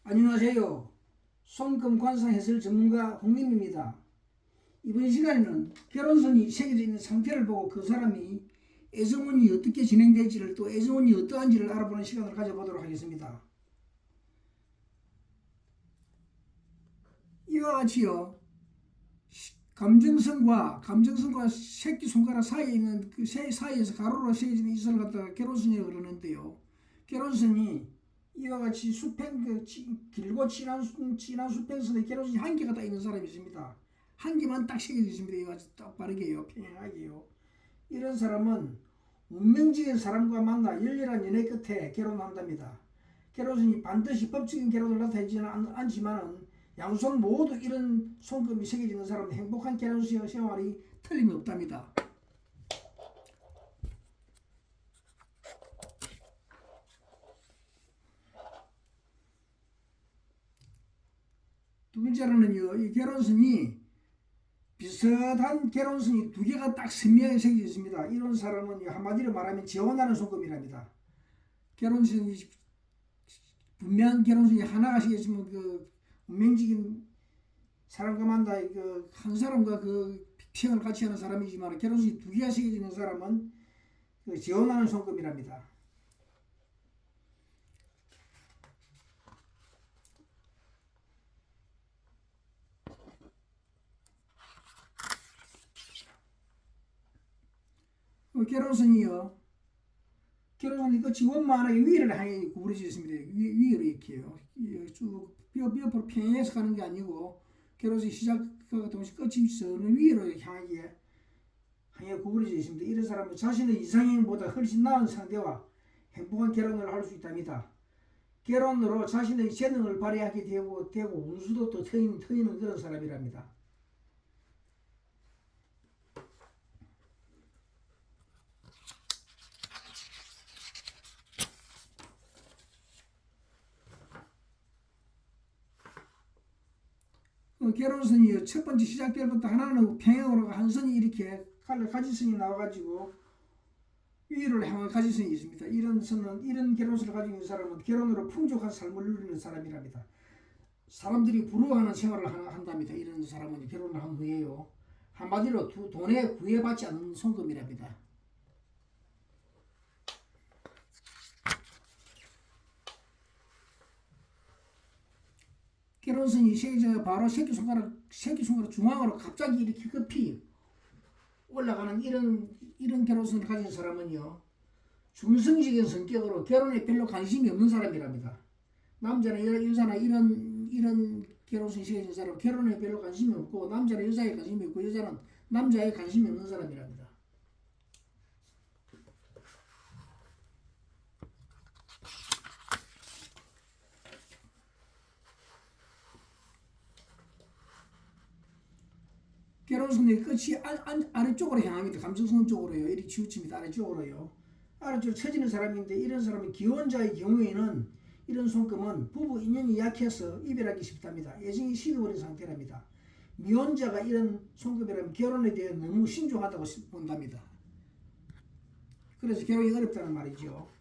안녕하세요. 송금 관상 해설 전문가 홍림입니다. 이번 시간에는 결혼선이 새겨져 있는 상태를 보고 그 사람이 애정운이 어떻게 진행될지를 또 애정운이 어떠한지를 알아보는 시간을 가져보도록 하겠습니다. 이와 같이요. 감정선과 새끼손가락 사이에 있는 그 사이에서 가로로 새겨진 이 선을 갖다가 결혼선이라고 그러는데요. 결혼선이 이와 같이 길고 진한 수평선에 결혼선이 한 개가 딱 있는 사람이 있습니다. 한 개만 딱 새겨져 있습니다. 이와 같이 딱 빠르게요. 평행하게요. 이런 사람은 운명적인 사람과 만나 열렬한 연애 끝에 결혼한답니다. 결혼선이 반드시 법적인 결혼을 나타내지는 않지만은 양손 모두 이런 손금이 새겨지는 사람은 행복한 결혼 생활이 틀림없답니다. 두 번째로는요, 이 결혼선이 비슷한 결혼선이 두 개가 딱 선명하게 새겨져 있습니다. 이런 사람은 한마디로 말하면 재혼하는 손금이랍니다. 결혼선이 분명한 결혼선이 하나가 새겨지면 그 운명적인 사람과 만나 그 한 사람과 그 평을 같이 하는 사람이지만 결혼선이 두 개가 새겨지는 사람은 그 재혼하는 손금이랍니다. 결혼선이 끝이 원만하게 위를 향해 구부러져 있습니다. 위로 이렇게요. 쭉 옆으로 평행해서 가는 게 아니고 결혼선이 시작과 동시에 끝이 서는 위로 향하게 구부러져 있습니다. 이런 사람은 자신의 이상형보다 훨씬 나은 상대와 행복한 결혼을 할 수 있답니다. 결혼으로 자신의 재능을 발휘하게 되고 운수도 또 트이는 그런 사람이랍니다. 결혼선이 첫 번째 시작 때부터 하나는 평행으로 한 선이 이렇게 가지선이 나와가지고 위를 향한 가지선이 있습니다. 이런 결혼선을 가지고 있는 사람은 결혼으로 풍족한 삶을 누리는 사람이랍니다. 사람들이 부러워하는 생활을 한답니다. 이런 사람은 결혼을 한 후에요. 한마디로 돈에 구애받지 않는 손금이랍니다. 결혼선이 새겨져 바로 새끼손가락 중앙으로 갑자기 이렇게 급히 올라가는 이런 결혼선을 가진 사람은요, 중성적인 성격으로 결혼에 별로 관심이 없는 사람이랍니다. 남자나 여자나 이런 결혼선이 새겨진 사람은 결혼에 별로 관심이 없고, 남자는 여자에 관심이 없고, 여자는 남자에 관심이 없는 사람이랍니다. 결혼선의 끝이 아래쪽으로 향합니다. 감정선 쪽으로요. 이리 치우칩니다. 아래쪽으로요. 아래쪽으로 처지는 사람인데 이런 사람은 기혼자의 경우에는 이런 손금은 부부 인연이 약해서 이별하기 쉽답니다. 애정이 식어버린 상태랍니다. 미혼자가 이런 손금이라면 결혼에 대해 너무 신중하다고 본답니다. 그래서 결혼이 어렵다는 말이죠.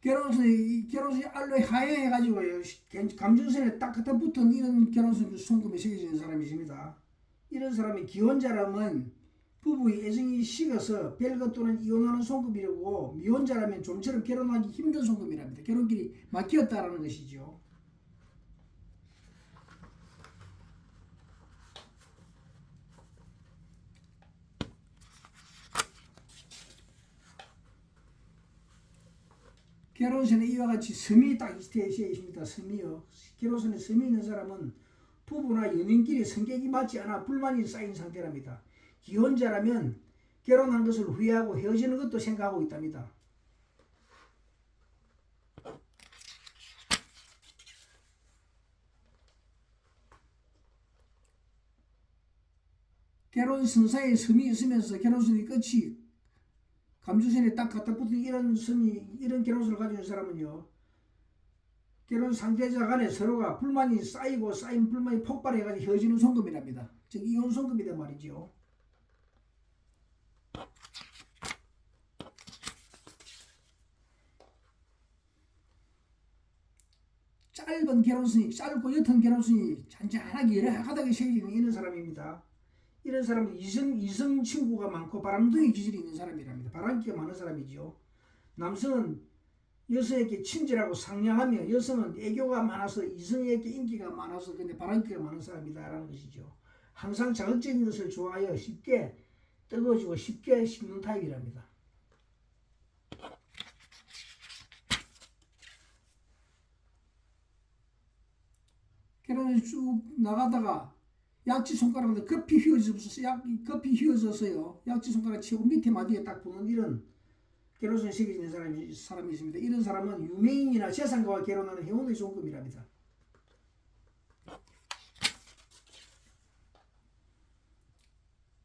결혼선이 알로 하향해가지고요. 감정선에 딱 갖다 붙은 이런 결혼선 손금이 새겨지는 사람이 있습니다. 이런 사람이 기혼자라면 부부의 애정이 식어서 별것 또는 이혼하는 손금이라고, 미혼자라면 좀처럼 결혼하기 힘든 손금이랍니다. 결혼길이 막혔다라는 것이죠. 결혼선에 이와 같이 섬이 딱 되어 있습니다. 섬이요. 결혼선에 섬이 있는 사람은 부부나 연인끼리 성격이 맞지 않아 불만이 쌓인 상태랍니다. 기혼자라면 결혼한 것을 후회하고 헤어지는 것도 생각하고 있답니다. 결혼 선사에 섬이 있으면서 결혼선이 끝이 감정선에 딱 갖다 붙은 이런 결혼선을 가지고 있는 사람은요, 결혼 상대자 간에 서로가 불만이 쌓인 불만이 폭발해가지고 헤어지는 손금이랍니다. 즉 이혼 손금이란 말이죠. 짧은 결혼선이, 짧고 옅은 결혼선이 잔잔하게 여러 가닥에 새겨지는 이런 사람입니다. 이런 사람은 이성 친구가 많고 바람둥이 기질이 있는 사람이랍니다. 바람기가 많은 사람이죠. 남성은 여성에게 친절하고 상냥하며 여성은 애교가 많아서 이성에게 인기가 많아서 근데 바람기가 많은 사람이다라는 것이죠. 항상 자극적인 것을 좋아하여 쉽게 뜨거워지고 쉽게 식는 타입이랍니다. 결혼을 쭉 나가다가 약지 손가락으로 급히 휘어져서요. 약지 손가락 치고 밑에 마디에 딱 붙는 이런 결혼선이 새겨지는 사람이 있습니다. 이런 사람은 유명인이나 재산가와 결혼하는 행운의 종급이랍니다.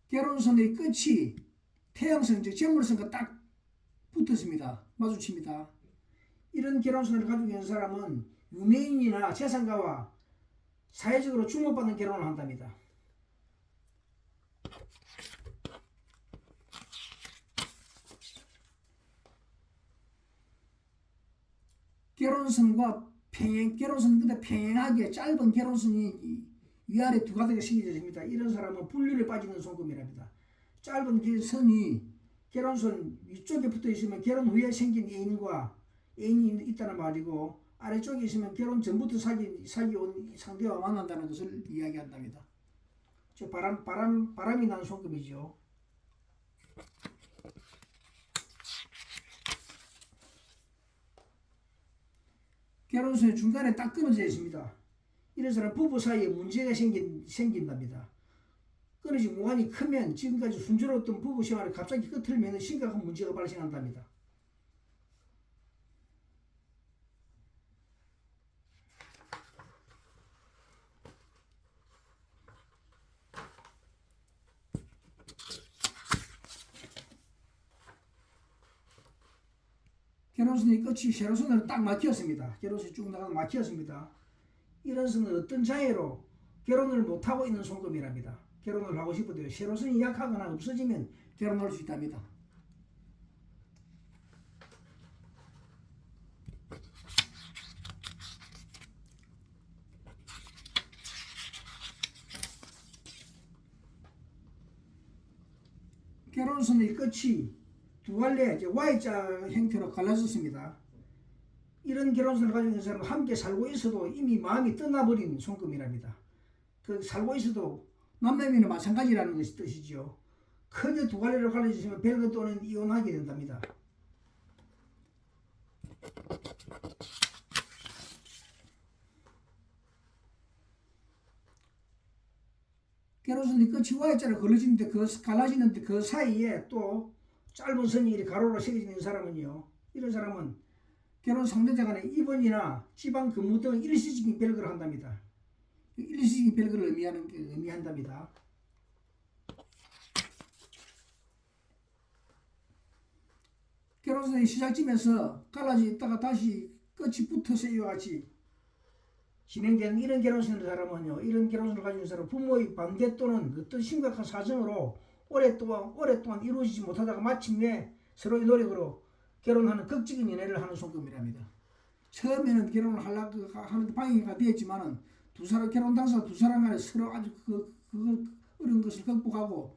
결혼선의 끝이 태양선, 즉 재물선과 딱 붙었습니다. 마주칩니다. 이런 결혼선을 가지고 있는 사람은 유명인이나 재산가와 사회적으로 주목받는 결혼을 한답니다. 결혼선과 결혼선 근데 평행하게 짧은 결혼선이 위아래 두 가닥에 새겨집니다. 이런 사람은 분류에 빠지는 손금이랍니다. 짧은 선이 결혼선 위쪽에 붙어 있으면 결혼 후에 생긴 애인이 있다는 말이고, 아래쪽에 있으면 결혼 전부터 사귀어온 상대와 만난다는 것을 이야기한답니다. 저 바람이 나는 손금이죠. 결혼선이 중간에 딱 끊어져 있습니다. 이런 사람 부부 사이에 문제가 생긴답니다. 끊어진 공간이 크면 지금까지 순조로웠던 부부 생활이 갑자기 끝을 맺는 심각한 문제가 발생한답니다. 결혼선의 끝이 세로선으로 딱 막혔습니다. 결혼선이 쭉 나가서 막혔습니다. 이런 선은 어떤 장애로 결혼을 못하고 있는 손금이랍니다. 결혼을 하고 싶어도 세로선이 약하거나 없어지면 결혼할 수 있답니다. 결혼선의 끝이 두 갈래 Y자 형태로 갈라졌습니다. 이런 결혼선을 가지고 있는 사람은 함께 살고 있어도 이미 마음이 떠나버린 손금이랍니다. 그 살고 있어도 남매미는 마찬가지라는 것이 뜻이죠. 크게 두 갈래로 갈라지시면 별거 또는 이혼하게 된답니다. 결혼선이 끝이 Y자로 갈라지는데 그 사이에 또 짧은 선이 이렇게 가로로 새겨지는 사람은요, 이런 사람은 결혼 상대자 간에 입원이나 지방 근무 등 일시적인 별거를 한답니다. 일시적인 별거를 의미한답니다. 결혼선이 시작점에서 갈라져 있다가 다시 끝이 붙어서 이와 같이 진행되는 이런 결혼선의 사람은요, 이런 결혼선을 가진 사람은 부모의 반대 또는 어떤 심각한 사정으로 오랫동안 이루어지지 못하다가 마침내 서로의 노력으로 결혼하는 극적인 연애를 하는 손금이랍니다. 처음에는 결혼을 하는데 방해가 되었지만은 결혼 당사 두 사람 간에 서로 아주 그 어려운 것을 극복하고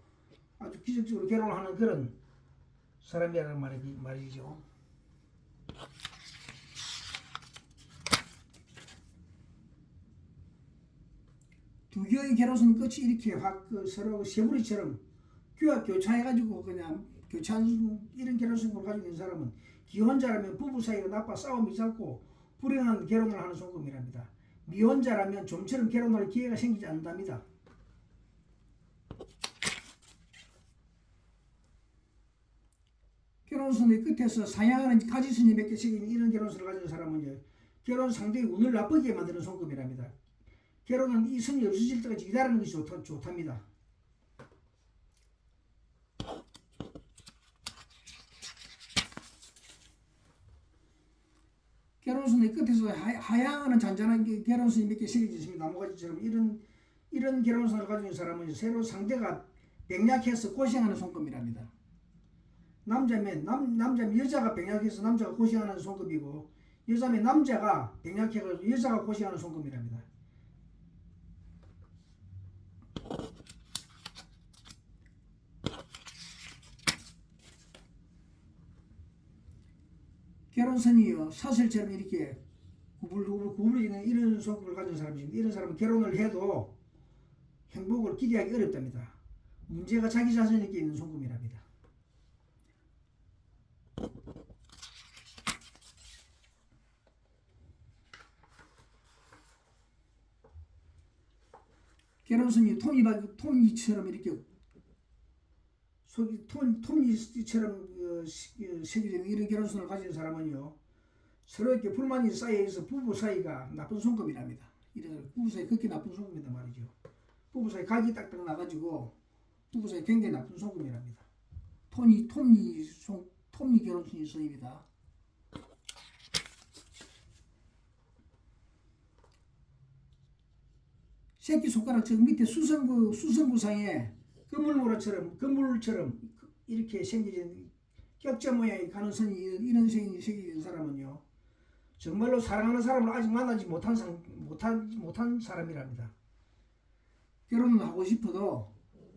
아주 기적적으로 결혼을 하는 그런 사람이라는 말이죠. 두 개의 결혼선 끝이 이렇게 서로 세부리처럼 교차해가지고 그냥 교차한 이런 결혼선을 가지고 있는 사람은 기혼자라면 부부 사이가 나빠 싸움이 잦고 불행한 결혼을 하는 손금이랍니다. 미혼자라면 좀처럼 결혼할 기회가 생기지 않는답니다. 결혼선의 끝에서 사양하는 가지선이 몇 개 새긴 이런 결혼선을 가진 사람은 결혼 상대의 운을 나쁘게 만드는 손금이랍니다. 결혼은 이 선이 없어질 때까지 기다리는 것이 좋답니다. 결혼선의 끝에서 하양하는 잔잔한 결혼선이 몇 개 새겨졌습니다. 나무가지처럼 이런 결혼선을 가지고 있는 사람은 새로 상대가 병약해서 고생하는 손금이랍니다. 남자면 여자가 병약해서 남자가 고생하는 손금이고, 여자면 남자가 병약해서 여자가 고생하는 손금이랍니다. 결혼선이요, 사슬처럼 이렇게 구부러지는 이런 손금을 가진 사람입니다. 이런 사람은 결혼을 해도 행복을 기대하기 어렵답니다. 문제가 자기 자신에게 있는 손금이랍니다. 결혼선이 톱니처럼 이렇게 속이 톱니처럼 새겨진 이런 결혼선을 가진 사람은요, 서로 이렇게 불만이 쌓여서 부부 사이가 나쁜 손금이랍니다. 이런 부부 사이 그렇게 나쁜 손금이다 말이죠. 부부 사이 각이 딱딱 나가지고 부부 사이 굉장히 나쁜 손금이랍니다. 톱니 결혼선이 선입니다. 새끼 손가락 저 밑에 수성구상에 그물처럼 이렇게 생겨진 격자 모양의 가는 선이 이런 생이 생긴 사람은요, 정말로 사랑하는 사람을 아직 만나지 못한 사람이랍니다. 결혼을 하고 싶어도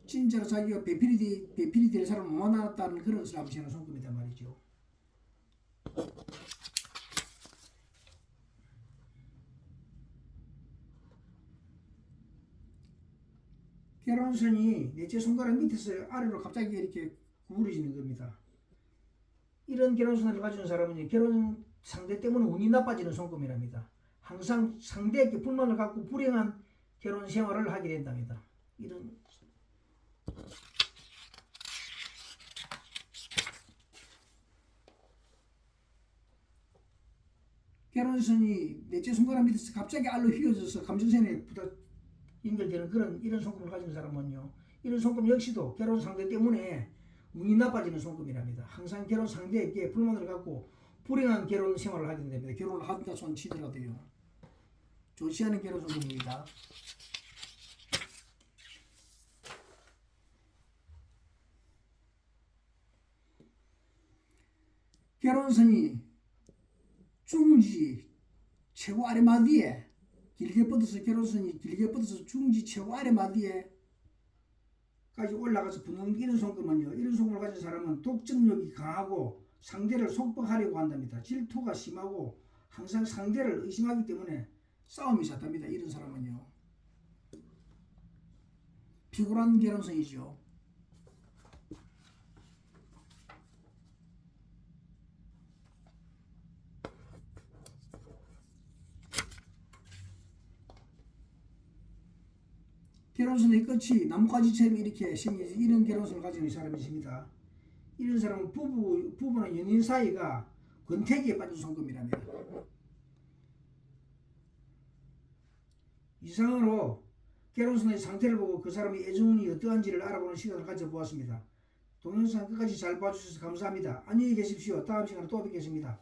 진짜로 자기가 배필이 될 사람을 못 만났다는 그런 사람이 손금이단 말이죠. 결혼선이 넷째 손가락 밑에서 아래로 갑자기 이렇게 구부러지는 겁니다. 이런 결혼선을 가진 사람은 결혼 상대 때문에 운이 나빠지는 손금이랍니다. 항상 상대에게 불만을 갖고 불행한 결혼 생활을 하게 된답니다. 이런 결혼선이 넷째 손가락 밑에서 갑자기 알로 휘어져서 감정선에 연결되는 그런 이런 손금을 가진 사람은요, 이런 손금 역시도 결혼 상대 때문에 운이 나빠지는 손금이랍니다. 항상 결혼 상대에게 불만을 갖고 불행한 결혼 생활을 하게 됩니다. 결혼을 한다 손 치더라도요. 좋지 않은 결혼 손금입니다. 결혼선이 중지 최고 아래 마디에 길게 뻗어서 결혼선이 길게 뻗어서 중지 최고 아래 마디에 까지 올라가서 붙는 이런 손금은요, 이런 손금을 가진 사람은 독점력이 강하고 상대를 속박하려고 한답니다. 질투가 심하고 항상 상대를 의심하기 때문에 싸움이 잦답니다. 이런 사람은요, 피곤한 결혼선이죠. 결혼선의 끝이 나뭇가지처럼 이렇게 생긴 이런 결혼선을 가지는 사람이 있습니다. 이런 사람은 부부나 연인 사이가 권태기에 빠진 손금이랍니다. 이상으로 결혼선의 상태를 보고 그 사람의 애정운이 어떠한지를 알아보는 시간을 가져보았습니다. 동영상 끝까지 잘 봐주셔서 감사합니다. 안녕히 계십시오. 다음 시간에 또 뵙겠습니다.